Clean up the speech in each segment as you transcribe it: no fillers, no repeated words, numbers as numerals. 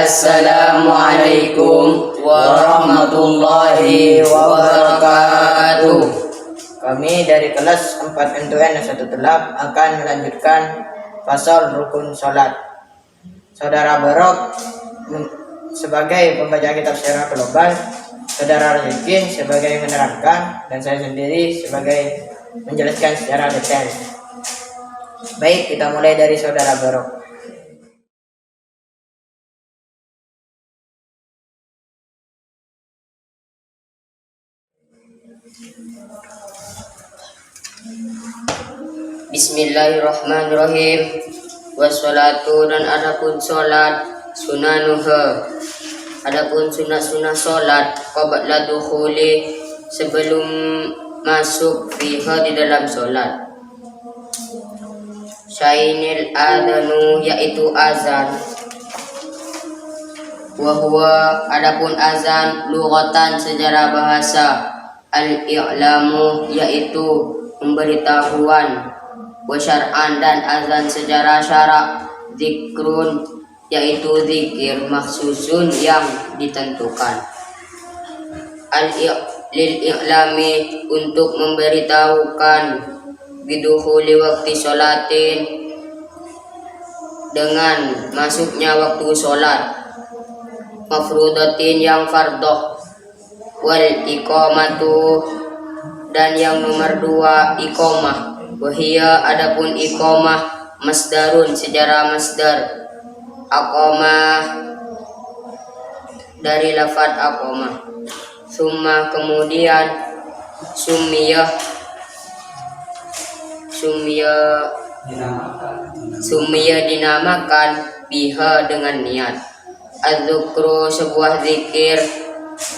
Assalamualaikum warahmatullahi wabarakatuh. Kami dari kelas 4 NTN 1 Telap akan melanjutkan pasal rukun sholat. Saudara Barok sebagai pembaca kitab secara global, Saudara Arifin sebagai menerangkan, dan saya sendiri sebagai menjelaskan secara detail. Baik, kita mulai dari Saudara Barok. Bismillahirrahmanirrahim. Wassalatu, dan adapun sholat, sunanuha, adapun sunah-sunah sholat, qabla dukhuli, sebelum masuk fiha di dalam sholat. Syainil adanu, yaitu azan. Wahwa, adapun azan, lughatan secara bahasa, al-i'lamu, yaitu pemberitahuan, wa syar'an, dan azan secara syarak, zikrun, yaitu zikir, maksusun, yang ditentukan. Lil-i'lami, untuk memberitahukan, bidukhuli waktu sholatin, dengan masuknya waktu sholat, mafrudatin, yang fardoh, wal iqamatu, dan yang nomor 2 iqamah. Wahia, adapun iqamah, masdarun secara masdar, aqamah dari lafaz aqamah. Summa, kemudian, sumiyah dinamakan biha, dengan niat. Az-zukru, sebuah zikir,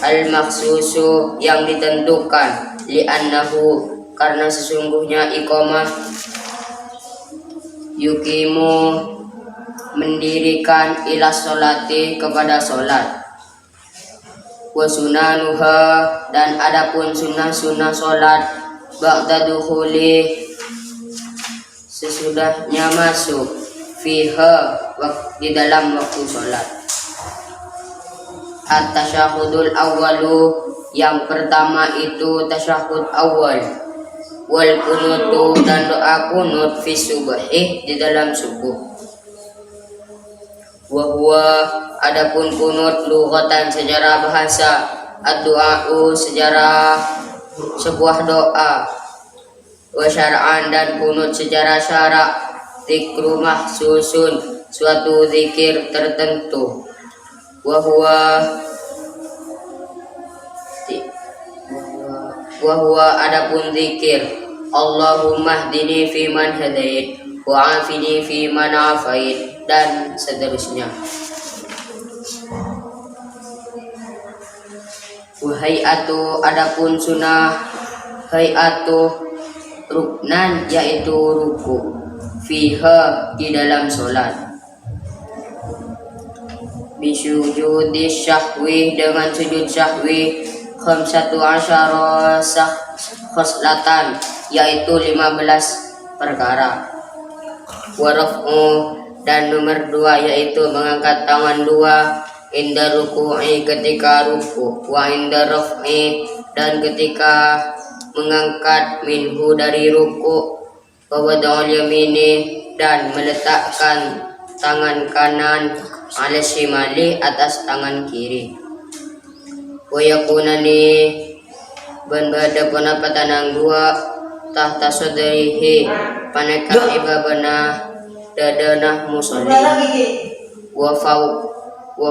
al-maksusu, yang ditentukan, li'annahu, karena sesungguhnya iqamah, yukimu, mendirikan, ila sholati, kepada sholat. Wa sunanuha, dan adapun sunnah-sunnah sholat, ba'da dukhuli, sesudahnya masuk, fiha, di dalam waktu sholat. At-tasyahudul awwalu, yang pertama itu tasyahud awal. Wal kunutu, dan doa kunut, fi subhi, di dalam subuh. Wa huwa, adapun kunut, lughatan secara bahasa, ad-du'a'u, secara sebuah doa. Wa syar'an, dan kunut secara syarak, zikru mahsusun, suatu zikir tertentu. Wahwa, adapun zikir, Allahumma hdini fi man hadait, wa afini fi man afait, dan seterusnya. Wahayatu, adapun sunnah, hayatu, ruknan, yaitu ruku, fiha, di dalam sholat. Bisujudi syahwi, dengan sujud syahwi, khamsatu asyara khoslatan, yaitu 15 perkara. Waraf'u, dan nomor 2 yaitu mengangkat tangan 2, inda ruku'i, ketika ruku, wa inda raf'i, dan ketika mengangkat, minhu, dari ruku, wa wada'ul yamini, dan meletakkan tangan kanan, ala shimali, atas tangan kiri. Wa yakunani, ban bada panapa tanang 2, tahta sadrihi, paneka ibabana, dadanah musolli. Wa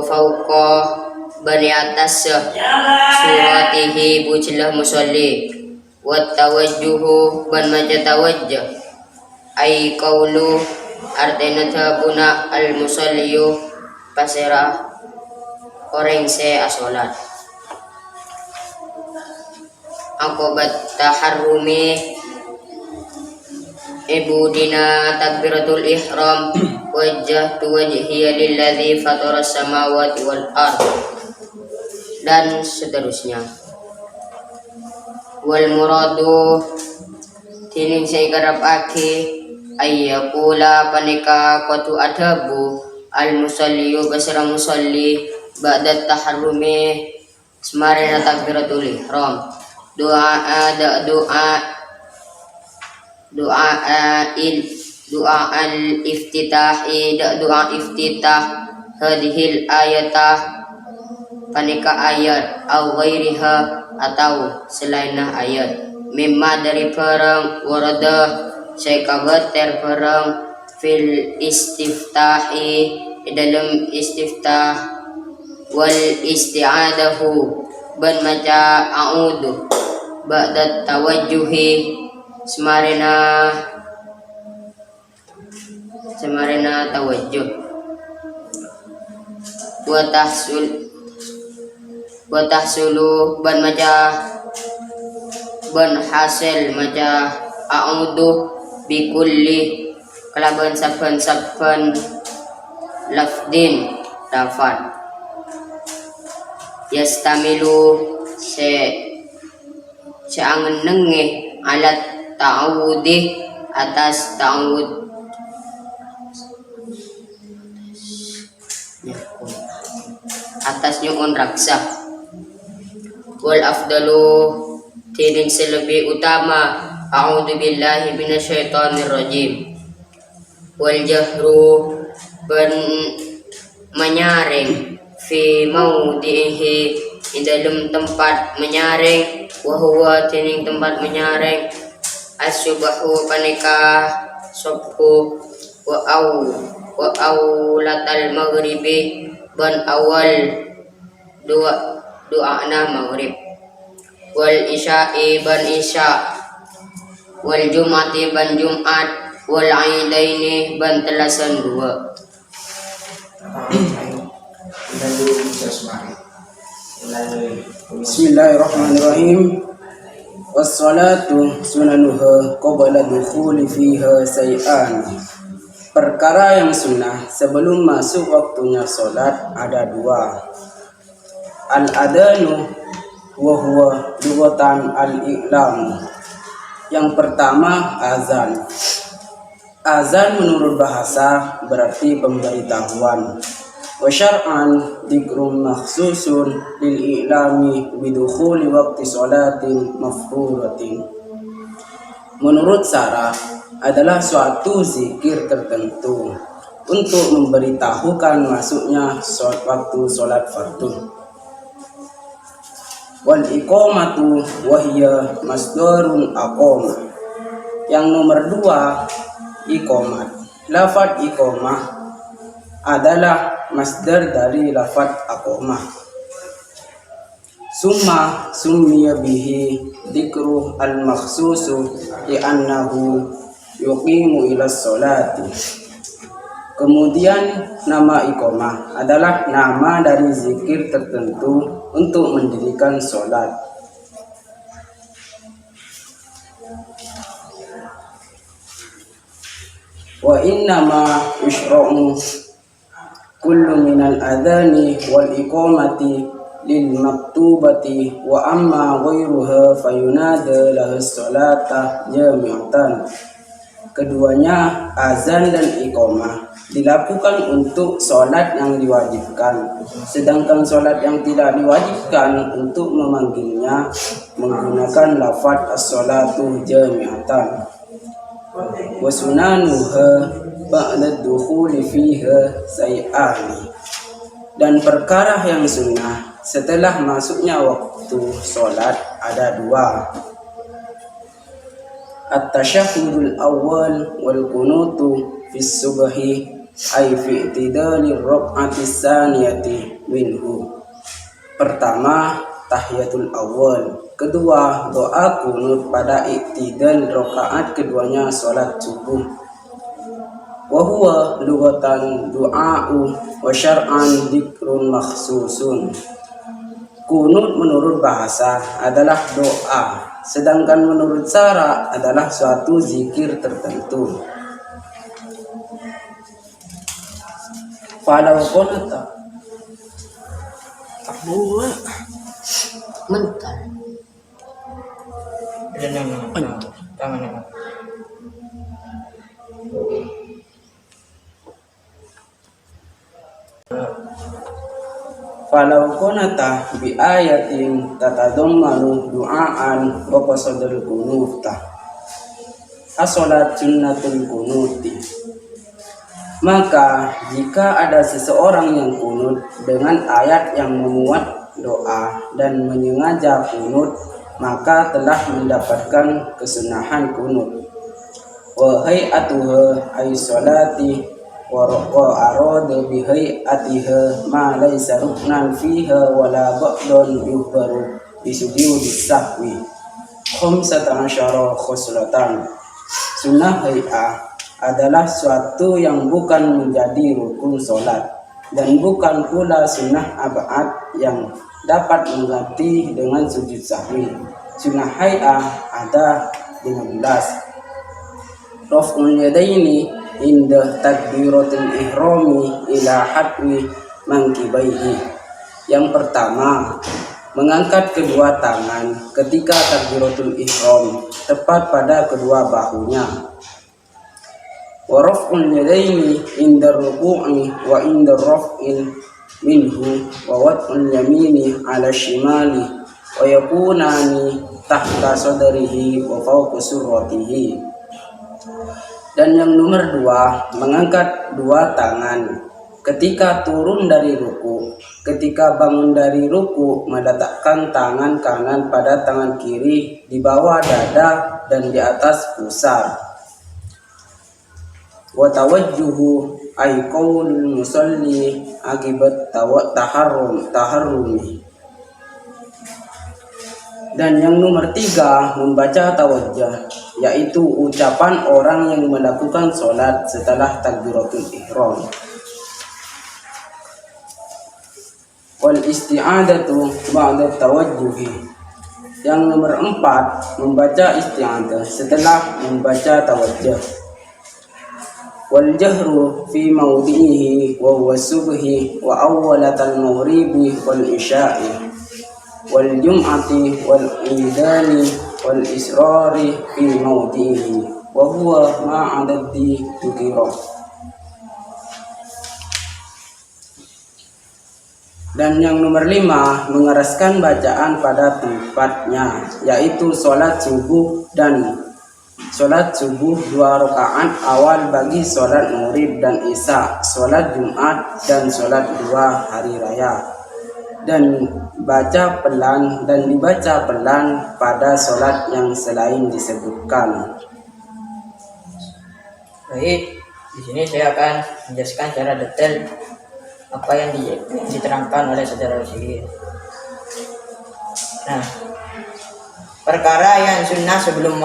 fauqa, bani atas suratihi, bujlah musolli. Wa tawajjuhu, ban maja tawajjuh, ay qawlu, artinya tabuna al musalliyu, pasirah orang se asolat. Akobat taharrumi, ibudina takbiratul ihram, wajjahtu wajhiya lilladzi fataras samawati wal ard, dan seterusnya. Wal muradu, tining saya garap aki, ayyakula, panika qatu adabu, al-musalliyu basra musalli ba'da taharrumi semarina takbiratul ihram doa al-iftitahi doa iftitah hadhil ayatah panika ayat au ghairiha atau selainnya ayat mimma dari perang warada syekabat terperang fil istiftahi dalam istiftah wal isti'adahu ban maca a'udhu ba'da tawajjuhi semarina tawajjuh wa tahsulu ban maca ban hasil maca a'udhu bikulli kelaban saban lafdin lafad yastamilu seangen nengeh alat ta'awudih atas ta'awud atas nyuun raksa wal afdalu tining selebih utama a'udzu billahi minasyaitonir rajim wal jahru ban menyaring fi maudhihi di dalam tempat menyaring wa huwa tining tempat menyaring as-subahu panika subhu wa aulatal maghribi ban awal doa maghrib wal isya'i ban isya wal jum'ati ban jum'at wal aidaini ban telasan dua. Bismillahirrahmanirrahim. Wassalatu sunanuha qabla dukhuli fiha say'an. Perkara yang sunnah sebelum masuk waktunya solat ada dua. Al-adanu wa huwa lughatan al-i'lam. Yang pertama azan. Azan menurut bahasa berarti pemberitahuan. Wa syar'an dzikrum makhsusun lil i'lami bidukhuli waqti sholatin mafruḍatin. Menurut syara adalah suatu zikir tertentu untuk memberitahukan masuknya waktu sholat fardu. Wal iqamatu wa hiya masdarun aqama. Yang nomor dua iqamat. Lafaz iqamah adalah masdar dari lafaz aqamah. Summa summiya bihi dzikru al-makhsusu li'annahu yuqimu ila sholati. Kemudian nama iqamah adalah nama dari zikir tertentu untuk mendirikan sholat. Wa innama yushra'u kullu minal adhani wal iqamati lil maktubati wa amma ghairuha fayunada lahu sholata jami'atan. Keduanya azan dan iqamah dilakukan untuk sholat yang diwajibkan, sedangkan sholat yang tidak diwajibkan untuk memanggilnya menggunakan lafaz as-sholatu jami'atan. Wa sunanuha ba'da dukhuli fiha say'ani. Dan perkara yang sunnah setelah masuknya waktu sholat ada dua. At-tasyahhudul awal wal kunutu fis subhi ay fi i'tidalir rak'atis saniyati minhu. Pertama tahiyatul awal, kedua doa kunut pada i'tidal rakaat keduanya salat subuh. Wa huwa lughatan du'a'u wa syar'an dzikrun makhsusun. Kunut menurut bahasa adalah doa, sedangkan menurut syara adalah suatu zikir tertentu. Falau qanata Mental tangan. falau qanata bi ayatin tatadammanu du'aan wa qasadul kunuta as-salat sunnatul kunuti. Maka jika ada seseorang yang kunut dengan ayat yang memuat doa dan menyengaja kunut, maka telah mendapatkan kesunahan kunut. Wa hay'atuha ay salati wa arada bi hay'atiha ma laysa ruknan fiha wala ba'dun yuhbaru bi sujudi sahwi. Khamsata asyara khoslatan. Sunnah hay'ah adalah suatu yang bukan menjadi rukun sholat dan bukan pula sunnah ab'ad yang dapat mengganti dengan sujud sahwi. Sunnah hay'ah ada 15. Raf'ul yadaini inda takbiratul ihrami ila hatwi mankibaihi. Yang pertama, mengangkat kedua tangan ketika takbiratul ihram tepat pada kedua bahunya. Wa raf'ul yadaini inda ruku'i wa inda raf'il minhu wa wad'ul yamini ala shimali wa yakunani tahta sadrihi wa fawqa surratihi. Dan yang nomor 2, mengangkat dua tangan ketika turun dari ruku. Ketika bangun dari ruku, meletakkan tangan kanan pada tangan kiri di bawah dada dan di atas pusar. Wa tawajjuhu ay qaulul musalli akibat taharrumi. Dan yang nomor 3, membaca tawajjah, yaitu ucapan orang yang melakukan sholat setelah takbiratul ihram. Wal isti'adatu ba'da tawajjuhi. Yang nomor 4, membaca isti'adah setelah membaca tawajjah. Wal jahru fi mawdi'ihi wa huwa subhi wa awwalatal maghribi wal isya'i wal jum'ati wal idani wal israri fi mawdihi wa huwa ma'adadi tukira. Dan yang nomor 5, mengeraskan bacaan pada tempatnya, yaitu sholat subuh 2 rakaat awal bagi sholat maghrib dan isya, sholat Jumat dan sholat 2 hari raya, dan dibaca pelan pada sholat yang selain disebutkan. Baik, di sini saya akan menjelaskan secara detail apa yang diterangkan oleh saudara Rasyid. Nah, perkara yang sunnah sebelum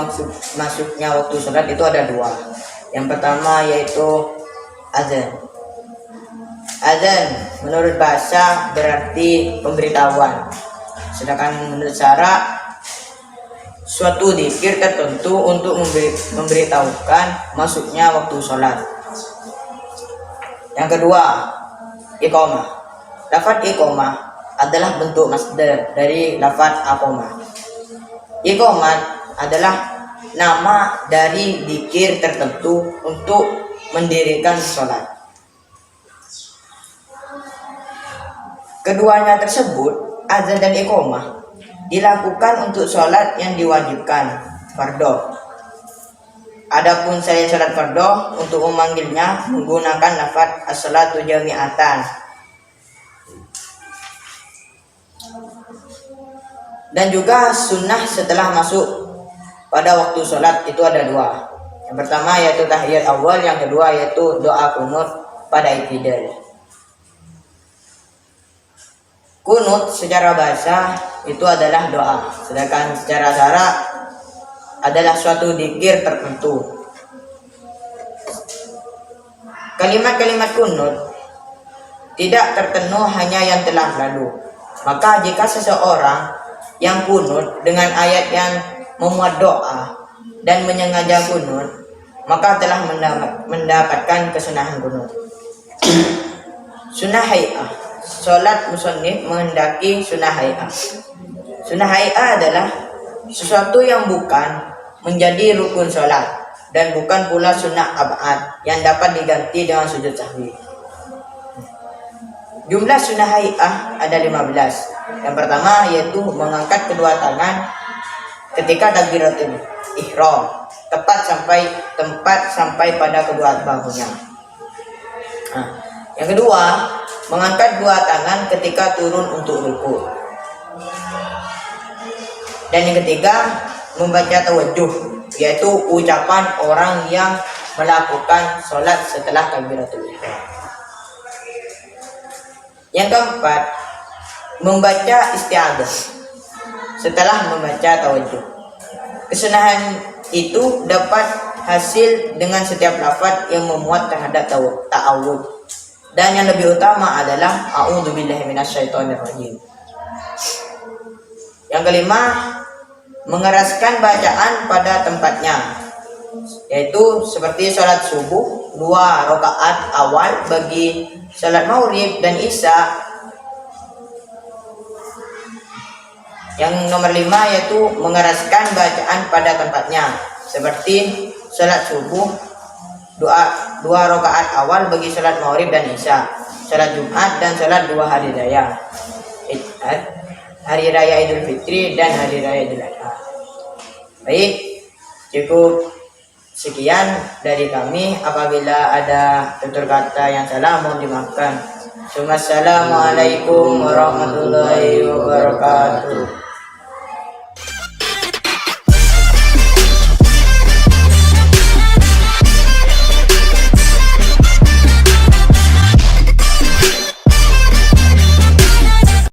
masuknya waktu sholat itu ada 2. Yang pertama yaitu azan. Azan menurut bahasa berarti pemberitahuan, sedangkan menurut syara suatu dzikir tertentu untuk memberitahukan masuknya waktu sholat. Yang kedua, iqamah. Lafaz iqamah adalah bentuk masdar dari lafaz aqamah. Iqamah adalah nama dari dzikir tertentu untuk mendirikan sholat. Keduanya tersebut, azan dan iqamah, dilakukan untuk sholat yang diwajibkan, fardhu. Adapun selain sholat fardhu, untuk memanggilnya menggunakan lafaz as-salatu jami'atan. Dan juga sunnah setelah masuk pada waktu sholat itu ada 2. Yang pertama yaitu tahiyat awal, yang kedua yaitu doa kunut pada i'tidal. Kunut secara bahasa itu adalah doa, sedangkan secara syara adalah suatu dzikir tertentu. Kalimat-kalimat kunut tidak tertentu hanya yang telah lalu. Maka jika seseorang yang kunut dengan ayat yang memuat doa dan menyengaja kunut, maka telah mendapatkan kesunahan kunut. Sunnah hay'ah. Sholat musannif menghendaki sunnah hay'ah. Sunnah hay'ah adalah sesuatu yang bukan menjadi rukun sholat dan bukan pula sunnah ab'ad yang dapat diganti dengan sujud sahwi. Jumlah sunnah hay'ah ada 15. Yang pertama yaitu mengangkat kedua tangan ketika takbiratul ihram, tepat sampai pada kedua bahunya. Nah, yang kedua, mengangkat dua tangan ketika turun untuk ruku. Dan yang ketiga, membaca tawajjuh, yaitu ucapan orang yang melakukan sholat setelah takbiratul ihram. Yang keempat, membaca isti'adzah setelah membaca tawajjuh. Kesunahan itu dapat hasil dengan setiap lafaz yang memuat terhadap ta'awud. Dan yang lebih utama adalah a'udzubillahi minasyaitonirrajim. Yang kelima, mengeraskan bacaan pada tempatnya, yaitu seperti sholat subuh 2 rakaat awal bagi sholat maghrib dan isya. Yang nomor 5 yaitu mengeraskan bacaan pada tempatnya, seperti sholat subuh 2 rakaat awal bagi sholat maghrib dan isya, sholat Jumat dan sholat 2 hari raya, hari raya Idul Fitri dan hari raya Idul Adha. Baik, cukup sekian dari kami. Apabila ada tutur kata yang salah mohon dimaafkan. Assalamualaikum warahmatullahi wabarakatuh.